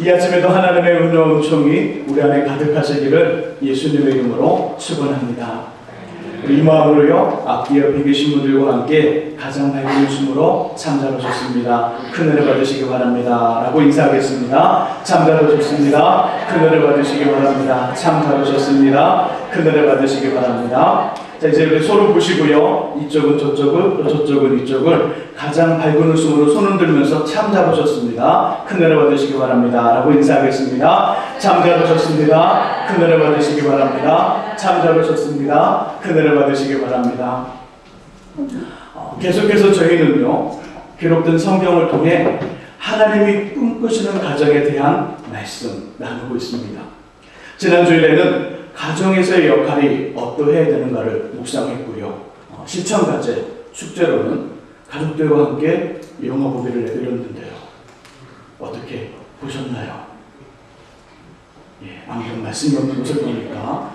이 아침에도 하나님의 은혜와 은총이 우리 안에 가득하시기를 예수님의 이름으로 축원합니다. 이 마음으로요, 앞뒤 옆에 계신 분들과 함께 가장 밝은 웃음으로 잠자로 좋습니다. 큰 은혜 받으시기 바랍니다. 라고 인사하겠습니다. 잠자로 좋습니다. 큰 은혜 받으시기 바랍니다. 잠자로 좋습니다. 큰 은혜 받으시기 바랍니다. 자, 이제 우리 서로 보시고요. 이쪽은 저쪽을, 또 저쪽은 이쪽을 가장 밝은 웃음으로 손을 들면서 참 잡으셨습니다. 큰 은혜 받으시기 바랍니다. 라고 인사하겠습니다. 참 잡으셨습니다. 큰 은혜 받으시기 바랍니다. 참 잡으셨습니다. 큰 은혜 받으시기 바랍니다. 계속해서 저희는요, 기록된 성경을 통해 하나님이 꿈꾸시는 가정에 대한 말씀 나누고 있습니다. 지난 주일에는 가정에서의 역할이 어떠해야 되는가를 묵상했고요. 실천과제 숙제로는 가족들과 함께 영화 보기를 내드렸는데요. 어떻게 보셨나요? 아무튼 말씀이 없는 것을 보니까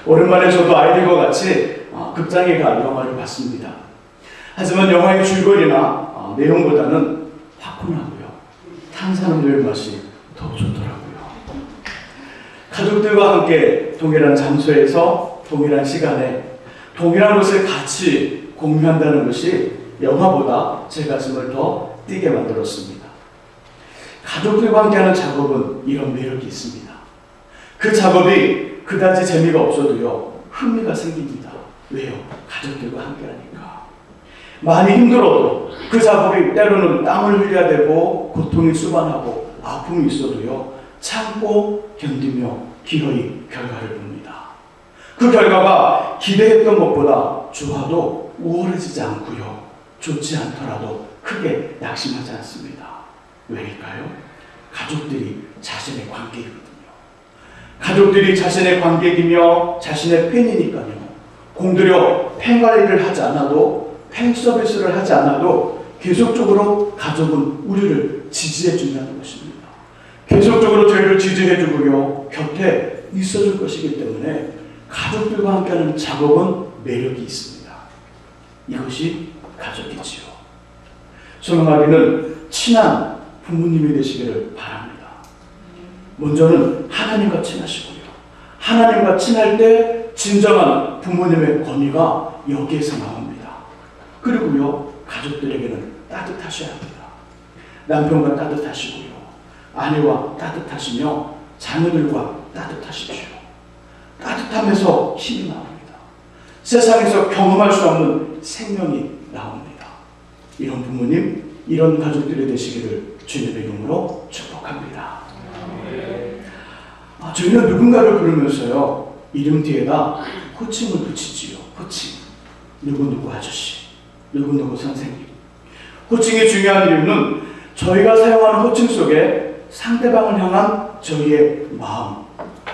오랜만에 저도 아이들과 같이 극장에 가 영화를 봤습니다. 하지만 영화의 줄거리나 내용보다는 화끈하고요, 탄산음료의 맛이 더 좋더라고요. 가족들과 함께 동일한 장소에서 동일한 시간에 동일한 것을 같이 공유한다는 것이 영화보다 제 가슴을 더 뛰게 만들었습니다. 가족들과 함께하는 작업은 이런 매력이 있습니다. 그 작업이 그다지 재미가 없어도요, 흥미가 생깁니다. 왜요? 가족들과 함께하니까. 많이 힘들어도 그 작업이 때로는 땀을 흘려야 되고 고통이 수반하고 아픔이 있어도요, 참고 견디며 기어이 결과를 봅니다. 그 결과가 기대했던 것보다 좋아도 우월해지지 않고요, 좋지 않더라도 크게 낙심하지 않습니다. 왜일까요? 가족들이 자신의 관계이거든요. 가족들이 자신의 관객이며 자신의 팬이니까요. 공들여 팬 관리를 하지 않아도, 팬 서비스를 하지 않아도 계속적으로 가족은 우리를 지지해 준다는 것입니다. 계속적으로 저희를 지지해 주고요, 곁에 있어줄 것이기 때문에 가족들과 함께하는 작업은 매력이 있습니다. 이것이 가족이지요. 소명하기는 친한 부모님이 되시기를 바랍니다. 먼저는 하나님과 친하시고요, 하나님과 친할 때 진정한 부모님의 권위가 여기에서 나옵니다. 그리고요, 가족들에게는 따뜻하셔야 합니다. 남편과 따뜻하시고요, 아내와 따뜻하시며 자녀들과 따뜻하십시오. 따뜻함에서 힘이 나옵니다. 세상에서 경험할 수 없는 생명이 나옵니다. 이런 부모님, 이런 가족들이 되시기를 주님의 이름으로 축복합니다. 저희는 누군가를 부르면서요, 이름 뒤에다 호칭을 붙이지요. 호칭. 누구누구 아저씨, 누구누구 선생님. 호칭이 중요한 이유는 저희가 사용하는 호칭 속에 상대방을 향한 저희의 마음,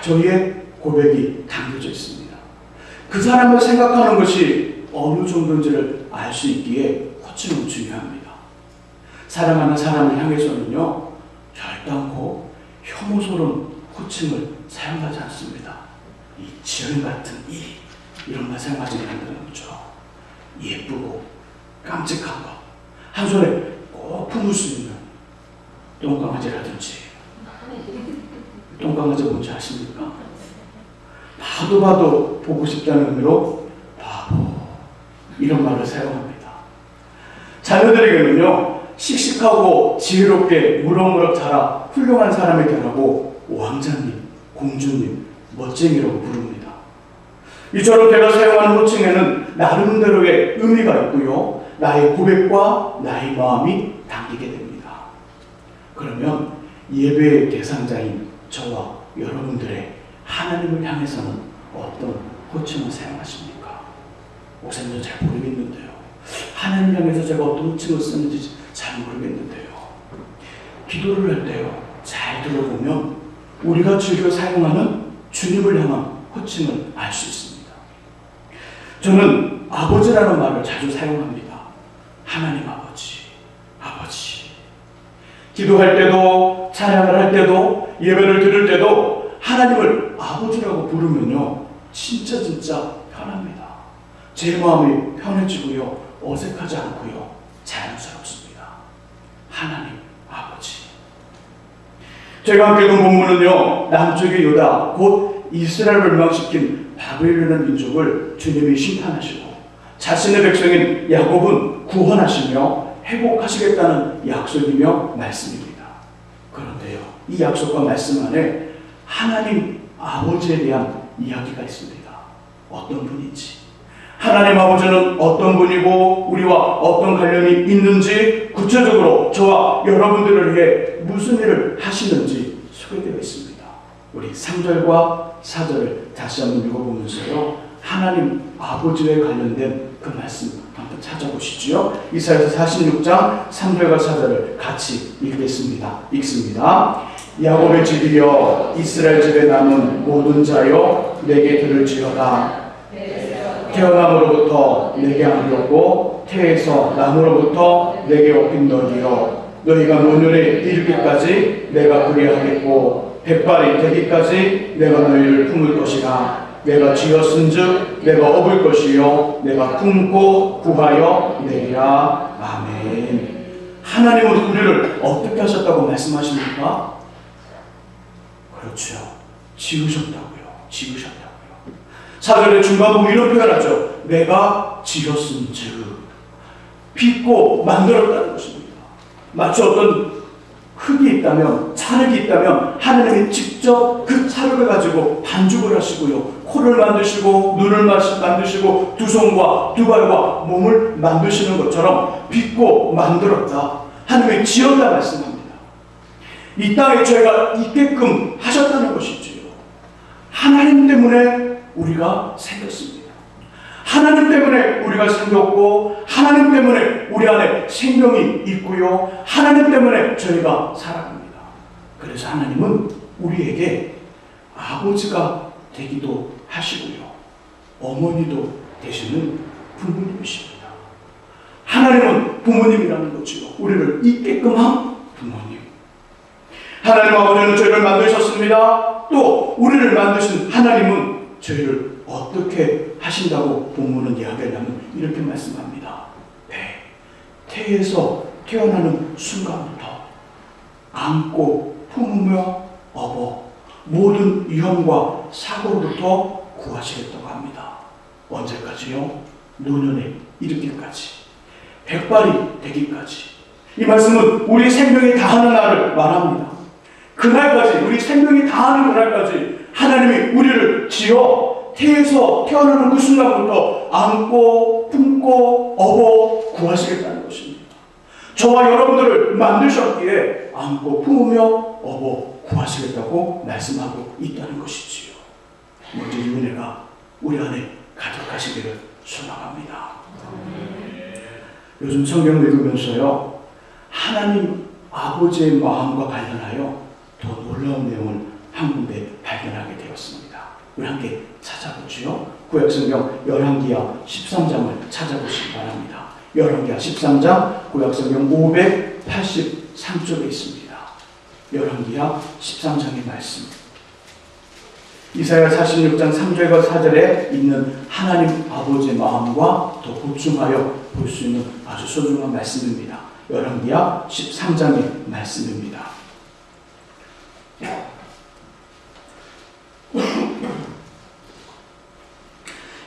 저희의 고백이 담겨져 있습니다. 그 사람을 생각하는 것이 어느 정도인지를 알 수 있기에 호칭은 중요합니다. 사랑하는 사람을 향해서는요, 결단코 혐오스러운 호칭을 사용하지 않습니다. 이 지연 같은 이런 말 사용하지 않는 거죠. 예쁘고 깜찍한 거, 한 손에 꼭 품을 수 있는 똥강아지라든지. 똥강아지 뭔지 아십니까? 봐도 보고 싶다는 의미로 바보, 이런 말을 사용합니다. 자녀들에게는요, 씩씩하고 지혜롭게 무럭무럭 자라 훌륭한 사람이 되라고 왕자님, 공주님, 멋쟁이라고 부릅니다. 이처럼 제가 사용하는 호칭에는 나름대로의 의미가 있고요, 나의 고백과 나의 마음이 담기게 됩니다. 그러면 예배의 대상자인 저와 여러분들의 하나님을 향해서는 어떤 호칭을 사용하십니까? 목사님도 잘 모르겠는데요. 하나님 향해서 제가 어떤 호칭을 쓰는지 잘 모르겠는데요. 기도를 할 때요, 잘 들어보면 우리가 즐겨 사용하는 주님을 향한 호칭을 알 수 있습니다. 저는 아버지라는 말을 자주 사용합니다. 하나님 아버지, 아버지. 기도할 때도, 찬양을 할 때도, 예배를 드릴 때도 하나님을 아버지라고 부르면요, 진짜 편합니다. 제 마음이 편해지고요, 어색하지 않고요, 자연스럽습니다. 하나님 아버지. 저희가 함께 본 본문은요, 남쪽의 유다, 곧 이스라엘을 멸망시킨 바벨론의 민족을 주님이 심판하시고 자신의 백성인 야곱은 구원하시며 회복하시겠다는 약속이며 말씀입니다. 그런데요, 이 약속과 말씀 안에 하나님 아버지에 대한 이야기가 있습니다. 어떤 분인지, 하나님 아버지는 어떤 분이고 우리와 어떤 관련이 있는지, 구체적으로 저와 여러분들을 위해 무슨 일을 하시는지 소개되어 있습니다. 우리 3절과 4절을 다시 한번 읽어보면서요, 하나님 아버지에 관련된 그 말씀 한번 찾아보시죠. 이사야서 46장 3절과 4절을 같이 읽습니다. 야곱의 집이여, 이스라엘 집에 남은 모든 자여, 내게 들을지어다. 태어남으로부터 내게 안겼고 태에서 남으로부터 내게 업힌 너희여, 너희가 노년에 이르기까지 내가 그리하겠고 백발이 되기까지 내가 너희를 품을 것이라. 내가 지었은즉 내가 업을 것이요 내가 품고 구하여 내리라. 아멘. 하나님은 우리를 어떻게 하셨다고 말씀하십니까? 그렇죠. 지으셨다고요. 4절의 중간 보면 이런 표현하죠. 내가 지었은즉, 빚고 만들었다는 것입니다. 마치 어떤 흙이 있다면, 찰흙이 있다면 하나님이 직접 그 찰흙을 가지고 반죽을 하시고요, 코를 만드시고 눈을 만드시고 두 손과 두 발과 몸을 만드시는 것처럼 빚고 만들었다, 하나님이 지었다 말씀합니다. 이 땅에 저희가 있게끔 하셨다는 것이지요. 하나님 때문에 우리가 생겼습니다. 하나님 때문에 우리가 생겼고, 하나님 때문에 우리 안에 생명이 있고요, 하나님 때문에 저희가 살아갑니다. 그래서 하나님은 우리에게 아버지가 되기도 하시고요, 어머니도 되시는 부모님이십니다. 하나님은 부모님이라는 거지요. 우리를 있게끔 한 부모님. 하나님 아버지는 저희를 만드셨습니다. 또 우리를 만드신 하나님은 저희를 어떻게 하신다고 본문은 이야기하냐면 이렇게 말씀합니다. 태에서 태어나는 순간부터 안고 품으며 업어 모든 위험과 사고로부터 구하시겠다고 합니다. 언제까지요? 노년에 이르기까지, 백발이 되기까지. 이 말씀은 우리 생명이 다하는 날을 말합니다. 그날까지, 우리 생명이 다하는 그날까지 하나님이 우리를 지어 태에서 태어나는 그 순간부터 안고 품고 업어 구하시겠다는 것입니다. 저와 여러분들을 만드셨기에 안고 품으며 업어 구하시겠다고 말씀하고 있다는 것이지요. 먼저 이 은혜가 우리 안에 가득하시기를 소망합니다. 요즘 성경을 읽으면서요, 하나님 아버지의 마음과 관련하여 더 놀라운 내용을 한 군데 발견하게 되었습니다. 우리 함께 찾아보죠. 구약성경 열왕기하 13장을 찾아보시기 바랍니다. 열왕기하 13장 구약성경 583쪽에 있습니다. 열왕기하 13장의 말씀. 이사야 46장 3절과 4절에 있는 하나님 아버지의 마음과 더 보충하여 볼 수 있는 아주 소중한 말씀입니다. 열왕기하 13장의 말씀입니다.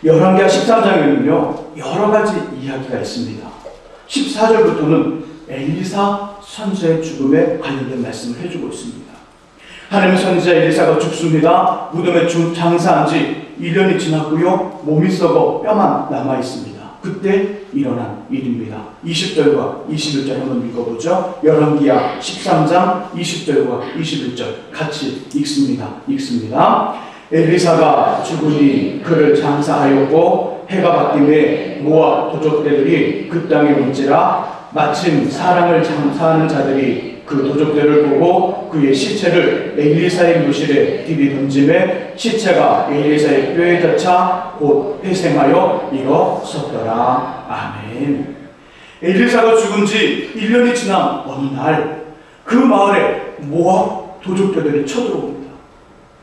열왕기하 13장에는요 여러 가지 이야기가 있습니다. 14절부터는 엘리사 선지자의 죽음에 관련된 말씀을 해주고 있습니다. 하나님의 선지자 엘리사가 죽습니다. 무덤에 장사한 지 1년이 지났고요, 몸이 썩어 뼈만 남아 있습니다. 그때 일어난 일입니다. 20절과 21절 한번 읽어보죠. 열왕기하 13장 20절과 21절 같이 읽습니다. 엘리사가 죽으니 그를 장사하였고 해가 바뀜에 모압 도적대들이 그 땅에 온지라. 마침 사랑을 장사하는 자들이 그 도적대를 보고 그의 시체를 엘리사의 묘실에 디디 던짐에 시체가 엘리사의 뼈에 닿자 곧 회생하여 일어섰더라. 아멘. 엘리사가 죽은 지 1년이 지난 어느 날 그 마을에 모압 도적대들이 쳐들어옵니다.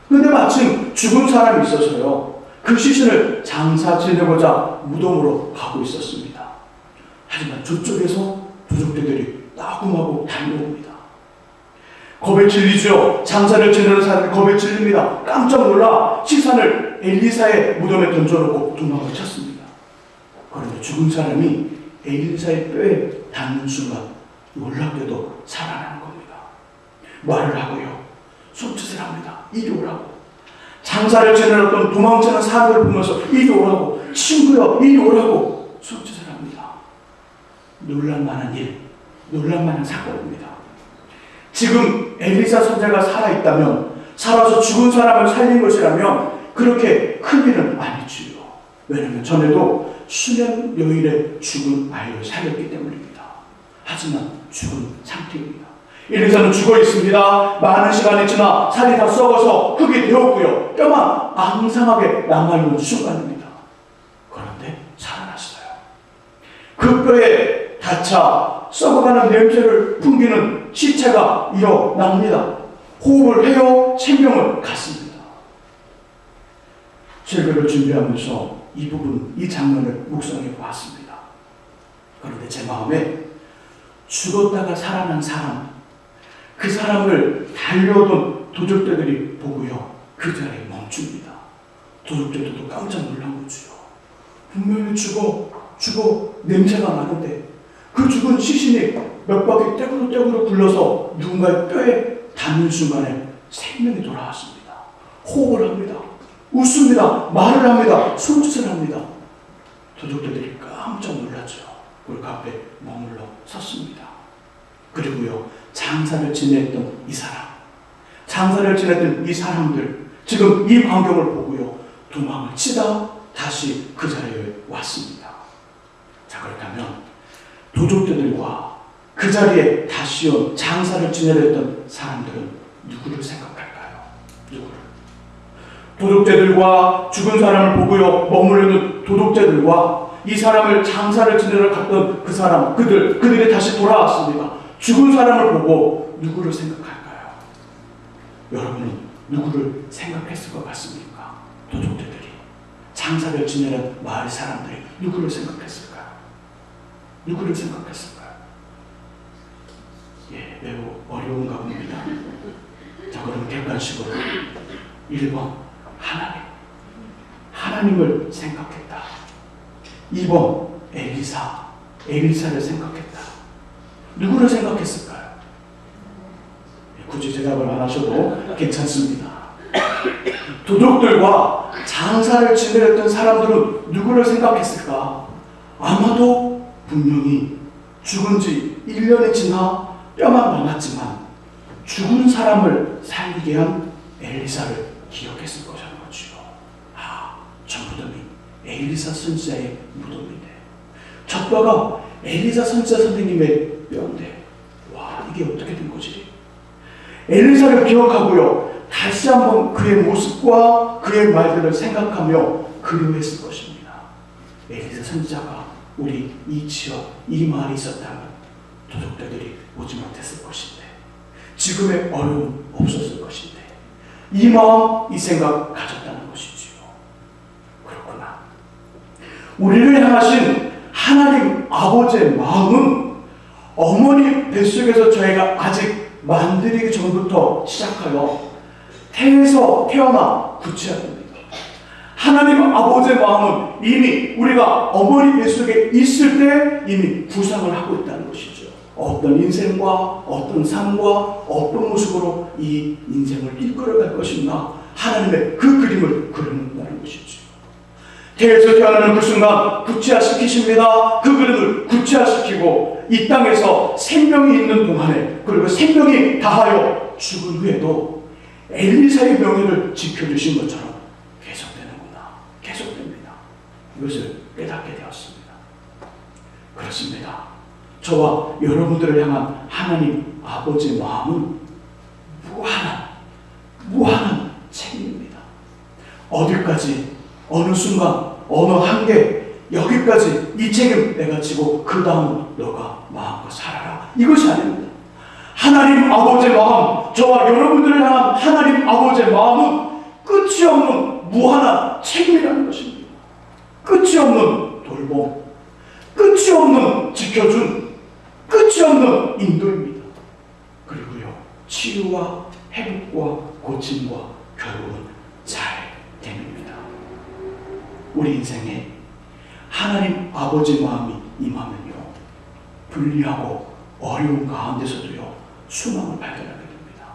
그런데 마침 죽은 사람이 있어서요, 그 시신을 장사 지내고자 무덤으로 가고 있었습니다. 하지만 저쪽에서 도적대들이 따끔하고 달려옵니다. 겁에 질리죠. 장사를 지내는 사람이 겁에 질립니다. 깜짝 놀라 시선을 엘리사의 무덤에 던져놓고 도망을 쳤습니다. 그런데 죽은 사람이 엘리사의 뼈에 닿는 순간 놀랍게도 살아나는 겁니다. 말을 하고요. 손짓을 합니다. 이리 오라고. 장사를 지내는 어떤 도망치는 사람을 보면서 이리 오라고. 친구여 이리 오라고. 손짓을 합니다. 놀랄만한 일, 놀랄만한 사건입니다. 지금 엘리사 선지자가 살아있다면, 살아서 죽은 사람을 살린 것이라면 그렇게 큰 일은 아니지요. 왜냐하면 전에도 수년 여인의 죽은 아이를 살렸기 때문입니다. 하지만 죽은 상태입니다. 엘리사는 죽어 있습니다. 많은 시간이 지나 살이 다 썩어서 흙이 되었고요. 뼈만 앙상하게 남아있는 순간입니다. 그런데 살아났어요. 그 뼈에 닿자 썩어가는 냄새를 풍기는 시체가 일어납니다. 호흡을 해요. 생명을 갖습니다. 설교를 준비하면서 이 부분, 이 장면을 묵상해 보았습니다. 그런데 제 마음에 죽었다가 살아난 사람, 그 사람을 달려오던 도적들이 보고요. 그 자리에 멈춥니다. 도적들도 깜짝 놀란 거지요. 분명히 죽어 냄새가 나는데 그 죽은 시신이 몇 바퀴 떼구르떼구르 굴러서 누군가의 뼈에 닿는 순간에 생명이 돌아왔습니다. 호흡을 합니다. 웃습니다. 말을 합니다. 손짓을 합니다. 도적들이 깜짝 놀랐죠. 그 앞에 머물러 섰습니다. 그리고요, 장사를 지냈던 이 사람, 장사를 지냈던 이 사람들, 지금 이 광경을 보고요, 도망을 치다 다시 그 자리에 왔습니다. 자, 그렇다면 도적들과 그 자리에 다시 온 장사를 지내려던 사람들은 누구를 생각할까요? 누구를? 도둑죄들과 죽은 사람을 보고요 머무르는 도둑죄들과 이 사람을 장사를 지내러 갔던 그 사람, 그들이 다시 돌아왔습니다. 죽은 사람을 보고 누구를 생각할까요? 여러분은 누구를 생각했을 것 같습니까? 도둑죄들이, 장사를 지내는 마을 사람들이 누구를 생각했을까요? 누구를 생각했을까요? 예, 매우 어려운가 봅니다. 자, 그럼 객관식으로 1번 하나님을 생각했다. 2번 엘리사를 생각했다. 누구를 생각했을까요? 굳이 대답을 안 하셔도 괜찮습니다. 도둑들과 장사를 지내렸던 사람들은 누구를 생각했을까? 아마도 분명히 죽은 지 1년이 지나 뼈만 남았지만 죽은 사람을 살리게 한 엘리사를 기억했을 것이라는 거지요. 저 무덤이 엘리사 선지자의 무덤인데, 저 뼈가 엘리사 선지자 선생님의 뼈인데, 와, 이게 어떻게 된 거지? 엘리사를 기억하고요, 다시 한번 그의 모습과 그의 말들을 생각하며 그리워했을 것입니다. 엘리사 선지자가 우리 이 지역, 이 마을에 있었다면 도둑들이 오지 못했을 것인데, 지금의 어려움 없었을 것인데, 이 마음, 이 생각 가졌다는 것이지요. 그렇구나. 우리를 향하신 하나님 아버지의 마음은 어머니 뱃속에서 저희가 아직 만들기 전부터 시작하여 태에서 태어나 구체화됩니다. 하나님 아버지의 마음은 이미 우리가 어머니 뱃속에 있을 때 이미 구상을 하고 있다는 것이죠. 어떤 인생과 어떤 삶과 어떤 모습으로 이 인생을 이끌어갈 것인가, 하나님의 그 그림을 그려놓는다는 것이죠. 태에서 태어나는 그 순간 구체화시키십니다. 그 그림을 구체화시키고 이 땅에서 생명이 있는 동안에, 그리고 생명이 다하여 죽은 후에도 엘리사의 명예를 지켜주신 것처럼 계속됩니다. 이것을 깨닫게 되었습니다. 그렇습니다. 저와 여러분들을 향한 하나님 아버지의 마음은 무한한 책임입니다. 어디까지, 어느 순간, 어느 한계, 여기까지 이 책임 내가 지고 그 다음은 너가 마음껏 살아라, 이것이 아닙니다. 하나님 아버지의 마음, 저와 여러분들을 향한 하나님 아버지의 마음은 끝이 없는 무한한 책임이라는 것입니다. 끝이 없는 돌봄, 끝이 없는 지켜준, 끝이 없는 인도입니다. 그리고요, 치유와 회복과 고침과 결국은 잘 됩니다. 우리 인생에 하나님 아버지 마음이 임하면요, 불리하고 어려운 가운데서도요 소망을 발견하게 됩니다.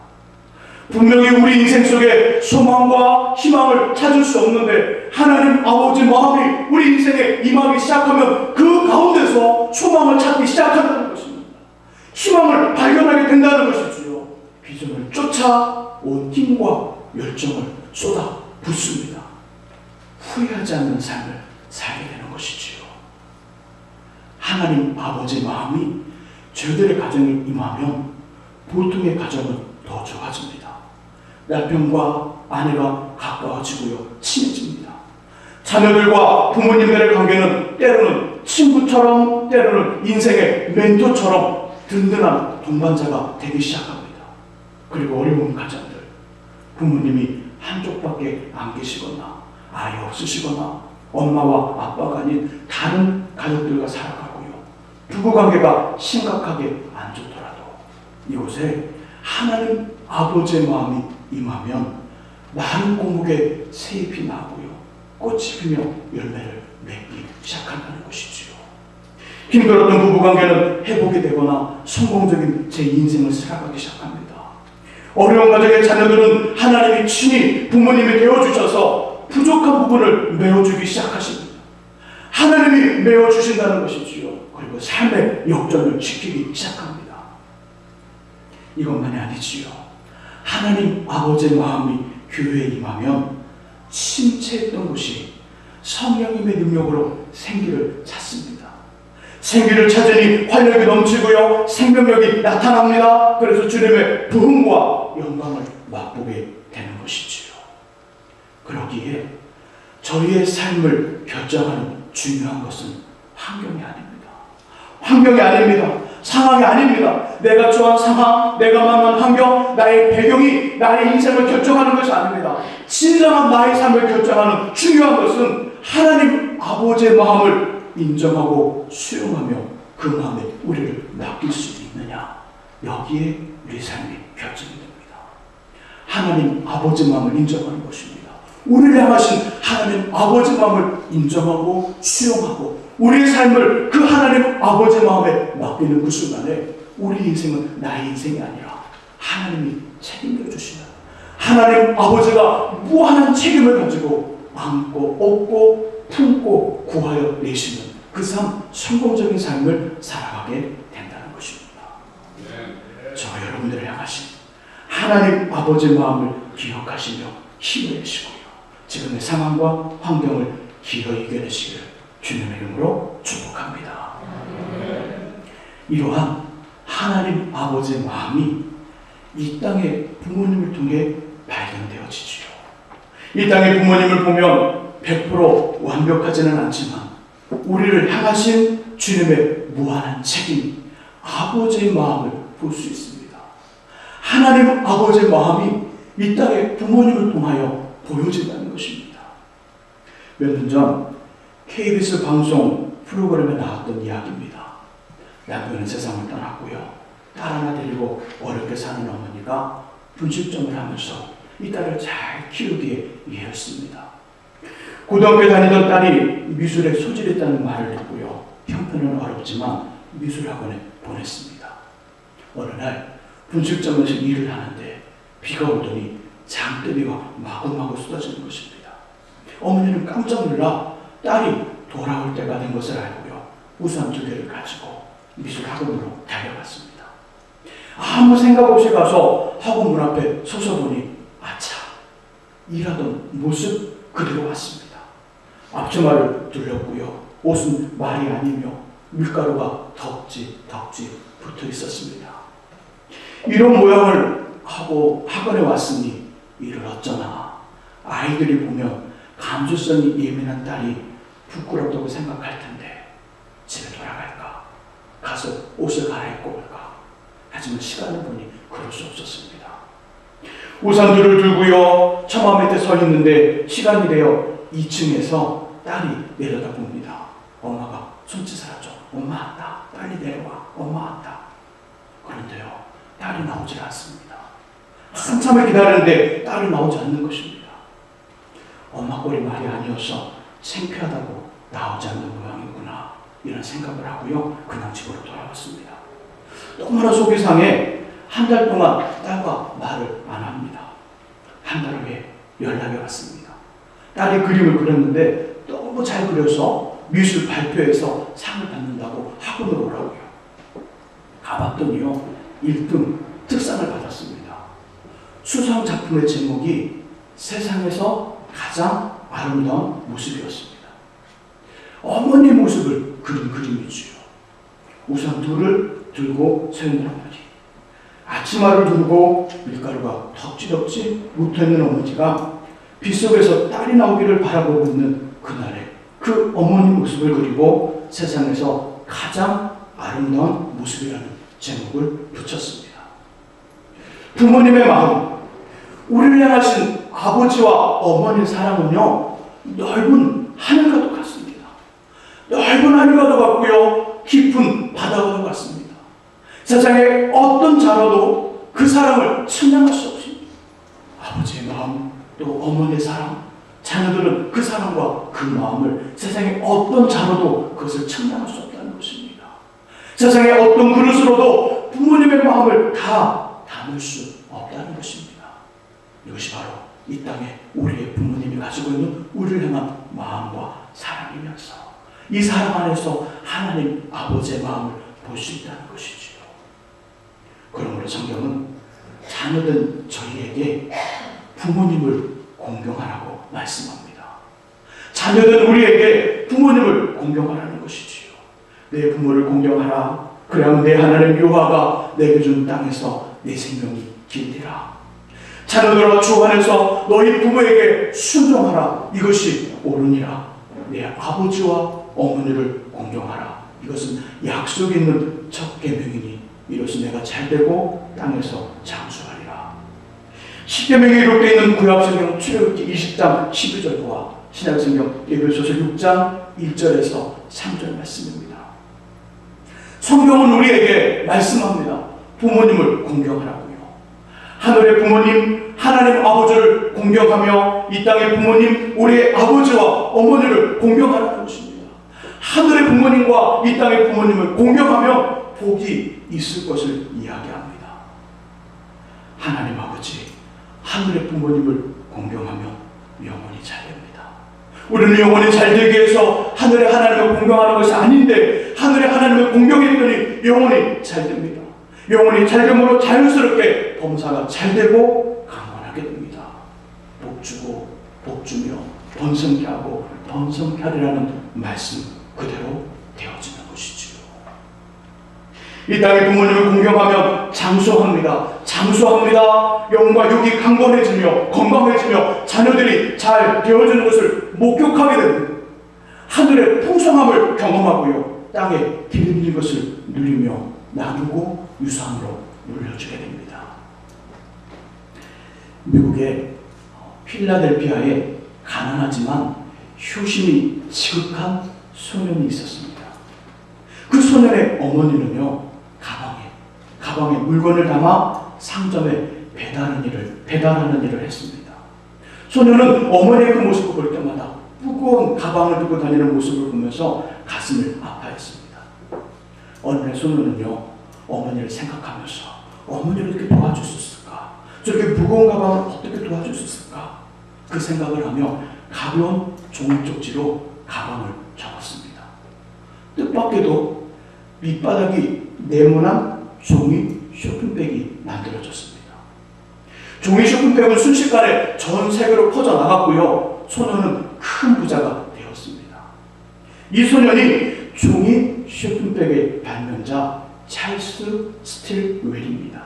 분명히 우리 인생 속에 소망과 희망을 찾을 수 없는데 하나님 아버지 마음이 우리 인생에 임하기 시작하면 그 가운데서 소망을 찾기 시작한다는 것입니다. 희망을 발견하게 된다는 것이지요. 비전을 쫓아 온 힘과 열정을 쏟아 붓습니다. 후회하지 않는 삶을 살게 되는 것이지요. 하나님 아버지 마음이 저희들의 가정에 임하면 보통의 가정은 더 좋아집니다. 남편과 아내가 가까워지고요, 친해집니다. 자녀들과 부모님들의 관계는 때로는 친구처럼, 때로는 인생의 멘토처럼 든든한 동반자가 되기 시작합니다. 그리고 어려운 가정들, 부모님이 한쪽밖에 안 계시거나 아예 없으시거나 엄마와 아빠가 아닌 다른 가족들과 살아가고요, 부부관계가 심각하게 안 좋더라도 이곳에 하나님 아버지의 마음이 임하면 마른 고목에 새잎이 나고요, 꽃이 피며 열매를 맺기 시작한다는 것이지요. 힘들었던 부부관계는 회복이 되거나 성공적인 제 인생을 살아가기 시작합니다. 어려운 가정의 자녀들은 하나님이 친히 부모님이 되어주셔서 부족한 부분을 메워주기 시작하십니다. 하나님이 메워주신다는 것이지요. 그리고 삶의 역전을 지키기 시작합니다. 이것만이 아니지요. 하나님 아버지의 마음이 교회에 임하면 침체했던 것이 성령님의 능력으로 생기를 찾습니다. 생기를 찾으니 활력이 넘치고요, 생명력이 나타납니다. 그래서 주님의 부흥과 영광을 맛보게 되는 것이지요. 그러기에 저희의 삶을 결정하는 중요한 것은 환경이 아닙니다. 환경이 아닙니다. 상황이 아닙니다. 내가 처한 상황, 내가 만난 환경, 나의 배경이 나의 인생을 결정하는 것이 아닙니다. 진정한 나의 삶을 결정하는 중요한 것은 하나님 아버지의 마음을 인정하고 수용하며 그 마음에 우리를 맡길 수 있느냐, 여기에 우리 삶이 결정이 됩니다. 하나님 아버지 마음을 인정하는 것입니다. 우리를 향하신 하나님 아버지 마음을 인정하고 수용하고 우리의 삶을 그 하나님 아버지 마음에 맡기는 그 순간에 우리 인생은 나의 인생이 아니라 하나님이 책임져 주시는, 하나님 아버지가 무한한 책임을 가지고 안고 업고 품고 구하여 내시는 그 삶, 성공적인 삶을 살아가게 된다는 것입니다. 저와 여러분들을 향하신 하나님 아버지의 마음을 기억하시며 힘을 내시고요, 지금의 상황과 환경을 기어이 이겨내시기를 주님의 이름으로 축복합니다. 이러한 하나님 아버지의 마음이 이 땅의 부모님을 통해 발견되어지지요. 이 땅의 부모님을 보면 100% 완벽하지는 않지만 우리를 향하신 주님의 무한한 책임, 아버지의 마음을 볼 수 있습니다. 하나님 아버지의 마음이 이 땅의 부모님을 통하여 보여진다는 것입니다. 몇 년 전 KBS 방송 프로그램에 나왔던 이야기입니다. 남편은 세상을 떠났고요, 딸 하나 데리고 어렵게 사는 어머니가 분식점을 하면서 이 딸을 잘 키우기에 일했습니다. 고등학교 다니던 딸이 미술에 소질이 있다는 말을 듣고요, 형편은 어렵지만 미술학원에 보냈습니다. 어느 날 분식점에서 일을 하는데 비가 오더니 장대비가 마구마구 쏟아지는 것입니다. 어머니는 깜짝 놀라 딸이 돌아올 때가 된 것을 알고요, 우산 2개를 가지고 미술학원으로 달려갔습니다. 아무 생각 없이 가서 학원 문 앞에 서서 보니 아차, 일하던 모습 그대로 왔습니다. 앞치마를 둘렀고요, 옷은 말이 아니며 밀가루가 덕지 붙어 있었습니다. 이런 모양을 하고 학원에 왔으니 이를 어쩌나, 아이들이 보면 감수성이 예민한 딸이 부끄럽다고 생각할 텐데 집에 돌아갈까, 가서 옷을 갈아입고 올까. 하지만 시간을 보니 그럴 수 없었습니다. 우산들을 들고요, 처마 밑에 서 있는데 시간이 되어 2층에서 딸이 내려다봅니다. 엄마가 손짓을 하죠. 엄마 왔다, 빨리 내려와, 엄마 왔다. 그런데요, 딸이 나오질 않습니다. 한참을 기다리는데 딸이 나오지 않는 것입니다. 엄마 꼴이 말이 아니어서 창피하다고 나오지 않는 모양이구나, 이런 생각을 하고요, 그냥 집으로 돌아왔습니다. 너무나 속이 상해 한 달 동안 딸과 말을 안 합니다. 한 달 후에 연락이 왔습니다. 딸이 그림을 그렸는데 너무 잘 그려서 미술 발표에서 상을 받는다고 학원으로 오라고요. 가봤더니요, 1등 특상을 받았습니다. 수상 작품의 제목이 세상에서 가장 아름다운 모습이었습니다. 어머니 모습을 그린 그림이지요. 우산 둘을 들고 서 있는 어머니, 앞치마를 두르고 밀가루가 덕지덕지 묻어있는 어머니가 빗속에서 딸이 나오기를 바라보고 있는 그날에 그 어머니 모습을 그리고 세상에서 가장 아름다운 모습이라는 제목을 붙였습니다. 부모님의 마음, 우리를 향하신 아버지와 어머니의 사랑은요, 넓은 하늘과도 같습니다. 넓은 하늘과도 같고요, 깊은 바다와도 같습니다. 세상에 어떤 자라도 그 사랑을 측량할 수 없습니다. 아버지의 마음, 또 어머니의 사랑, 자녀들은 그 사랑과 그 마음을 세상에 어떤 자로도 그것을 측량할 수 없다는 것입니다. 세상에 어떤 그릇으로도 부모님의 마음을 다 담을 수 없다는 것입니다. 이것이 바로 이 땅에 우리의 부모님이 가지고 있는 우리를 향한 마음과 사랑이면서 이 사랑 안에서 하나님 아버지의 마음을 볼 수 있다는 것이지요. 그러므로 성경은 자녀된 저희에게 부모님을 공경하라고 말씀합니다. 자녀된 우리에게 부모님을 공경하라는 것이지요. 내 부모를 공경하라. 그래야 내 하나님 여호와가 내게 준 땅에서 내 생명이 길리라. 자녀들아, 주 안에서 너희 부모에게 순종하라. 이것이 옳으니라. 내 아버지와 어머니를 공경하라. 이것은 약속이 있는 첫 계명이니 이것은 내가 잘되고 땅에서 장수하리라. 십계명에 기록되어 있는 구약성경 출애굽기 20장 12절과 신약성경 에베소서 6장 1절에서 3절 말씀입니다. 성경은 우리에게 말씀합니다. 부모님을 공경하라고요. 하늘의 부모님 하나님 아버지를 공경하며 이 땅의 부모님 우리의 아버지와 어머니를 공경하라는 것입니다. 하늘의 부모님과 이 땅의 부모님을 공경하며 복이 있을 것을 이야기합니다. 하나님 아버지, 하늘의 부모님을 공경하며 영혼이 잘 됩니다. 우리는 영혼이 잘 되기 위해서 하늘의 하나님을 공경하는 것이 아닌데 하늘의 하나님을 공경했더니 영혼이 잘 됩니다. 영혼이 잘 됨으로 자연스럽게 범사가 잘 되고 강건하게 됩니다. 복주고 복주며 번성케 하고 번성케 하리라는 말씀 그대로 되어지는 것이지요. 이 땅의 부모님을 공경하면 장수합니다. 장수합니다. 영과 육이 강건해지며 건강해지며 자녀들이 잘 되어지는 것을 목격하게 됩니다. 하늘의 풍성함을 경험하고요, 땅에 기름진 것을 누리며 나누고 유산으로 물려주게 됩니다. 미국의 필라델피아에 가난하지만 효심이 지극한 소년이 있었습니다. 그 소년의 어머니는요, 가방에 물건을 담아 상점에 배달하는 일을 했습니다. 소년은 어머니의 그 모습을 볼 때마다 무거운 가방을 들고 다니는 모습을 보면서 가슴을 아파했습니다. 어느 날 소년은요, 어머니를 생각하면서 어머니를 어떻게 도와줄 수 있을까? 저렇게 무거운 가방을 어떻게 도와줄 수 있을까? 그 생각을 하며 가벼운 종이쪽지로 가방을 접었습니다. 뜻밖에도 밑바닥이 네모난 종이 쇼핑백이 만들어졌습니다. 종이 쇼핑백은 순식간에 전 세계로 퍼져나갔고요, 소년은 큰 부자가 되었습니다. 이 소년이 종이 쇼핑백의 발명자 찰스 스틸웰입니다.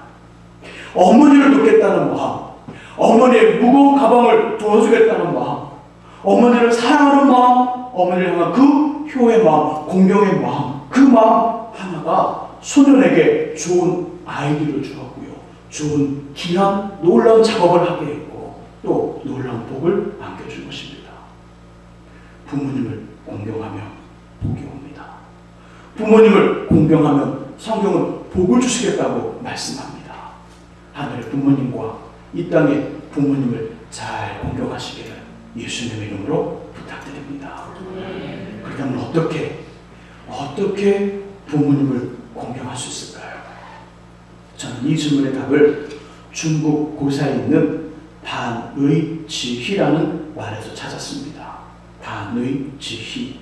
어머니를 돕겠다는 마음, 어머니의 무거운 가방을 도와주겠다는 마음, 어머니를 사랑하는 마음, 어머니를 향한 그 효의 마음, 공경의 마음, 그 마음 하나가 소년에게 좋은 아이디어를 주었고요, 좋은 귀한 놀라운 작업을 하게 했고 또 놀라운 복을 안겨준 것입니다. 부모님을 공경하며 복이 옵니다. 부모님을 공경하면 성경은 복을 주시겠다고 말씀합니다. 하늘의 부모님과 이 땅에 부모님을 잘 공경하시기를 예수님의 이름으로 부탁드립니다. 그렇다면 어떻게 부모님을 공경할 수 있을까요? 저는 이 질문의 답을 중국 고사에 있는 반의지희라는 말에서 찾았습니다. 반의지희.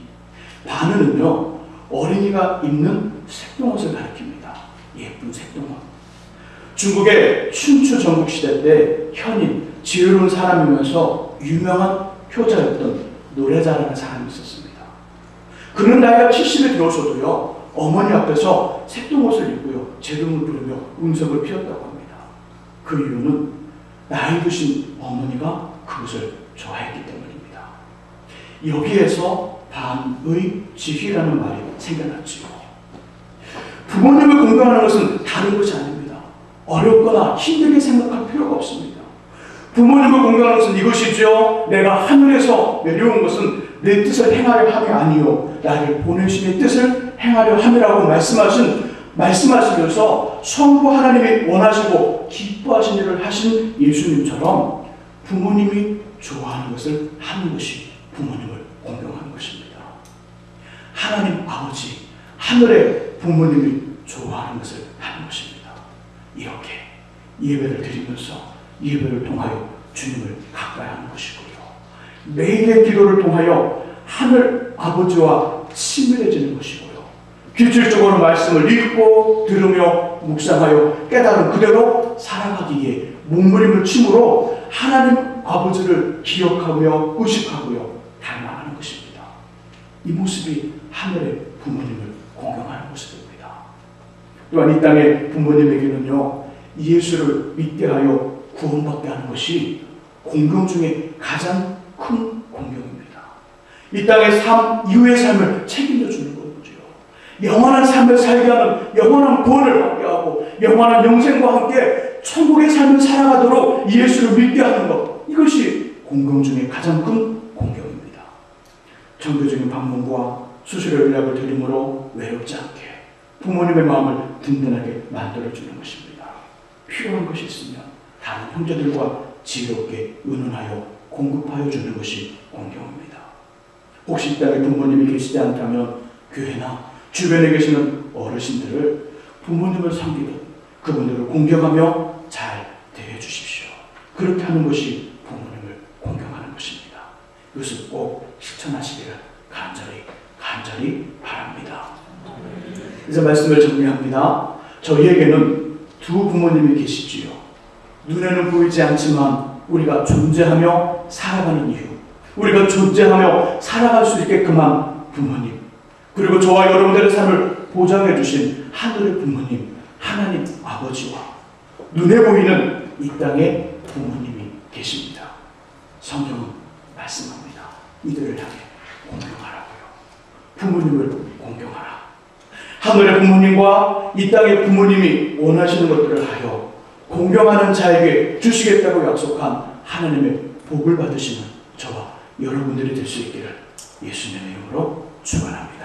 반의는요, 어린이가 입는 색동옷을 가리킵니다. 예쁜 색동옷. 중국의 춘추 전국시대 때 현인, 지혜로운 사람이면서 유명한 효자였던 노래자라는 사람이 있었습니다. 그는 나이가 70에 들어서도요, 어머니 앞에서 색동옷을 입고요, 재롱을 부르며 음성을 피웠다고 합니다. 그 이유는 나이 드신 어머니가 그것을 좋아했기 때문입니다. 여기에서 반의지희라는 말이 생겨났지요. 부모님을 공경하는 것은 다른 것이 아닙니다. 어렵거나 힘들게 생각할 필요가 없습니다. 부모님을 공경하는 것은 이것이죠. 내가 하늘에서 내려온 것은 내 뜻을 행하려 함이 아니요 나를 보내신 의 뜻을 행하려 함이라고 말씀하시면서 성부 하나님이 원하시고 기뻐하신 일을 하신 예수님처럼 부모님이 좋아하는 것을 하는 것이 부모님을 공경하는 것입니다. 하나님 아버지, 하늘의 부모님이 좋아하는 것을 하는 것입니다. 이렇게 예배를 드리면서 예배를 통하여 주님을 가까이 하는 것이고요. 매일의 기도를 통하여 하늘 아버지와 친밀해지는 것이고요. 규칙적으로 말씀을 읽고 들으며 묵상하여 깨달은 그대로 살아가기에 몸부림을 침으로 하나님 아버지를 기억하며 의식하고요. 닮아가는 것입니다. 이 모습이 하늘의 부모님을 공경하는 모습입니다. 또한 이 땅의 부모님에게는요, 예수를 믿게 하여 구원받게 하는 것이 공경 중에 가장 큰 공경입니다. 이 땅의 삶 이후의 삶을 책임져 주는 거죠. 영원한 삶을 살게 하는 영원한 구원을 받게 하고 영원한 영생과 함께 천국의 삶을 살아가도록 예수를 믿게 하는 것, 이것이 공경 중에 가장 큰 공경입니다. 정교적인 방문과 수시로 연락을 드림으로 외롭지 않게 부모님의 마음을 든든하게 만들어주는 것입니다. 필요한 것이 있으면 다른 형제들과 지혜롭게 의논하여 공급하여 주는 것이 공경입니다. 혹시 이 땅에 부모님이 계시지 않다면 교회나 주변에 계시는 어르신들을 부모님을 섬기듯 그분들을 공경하며 잘 대해주십시오. 그렇게 하는 것이 부모님을 공경하는 것입니다. 이것을 꼭 실천하시기를 간절히 바랍니다. 그래서 말씀을 정리합니다. 저희에게는 두 부모님이 계시지요. 눈에는 보이지 않지만 우리가 존재하며 살아가는 이유, 우리가 존재하며 살아갈 수 있게끔 한 부모님, 그리고 저와 여러분들의 삶을 보장해 주신 하늘의 부모님, 하나님 아버지와 눈에 보이는 이 땅에 부모님이 계십니다. 성경은 말씀합니다. 이들을 향해 공경하라고요. 부모님을 공경하라. 하늘의 부모님과 이 땅의 부모님이 원하시는 것들을 하여 공경하는 자에게 주시겠다고 약속한 하나님의 복을 받으시는 저와 여러분들이 될 수 있기를 예수님의 이름으로 축원합니다.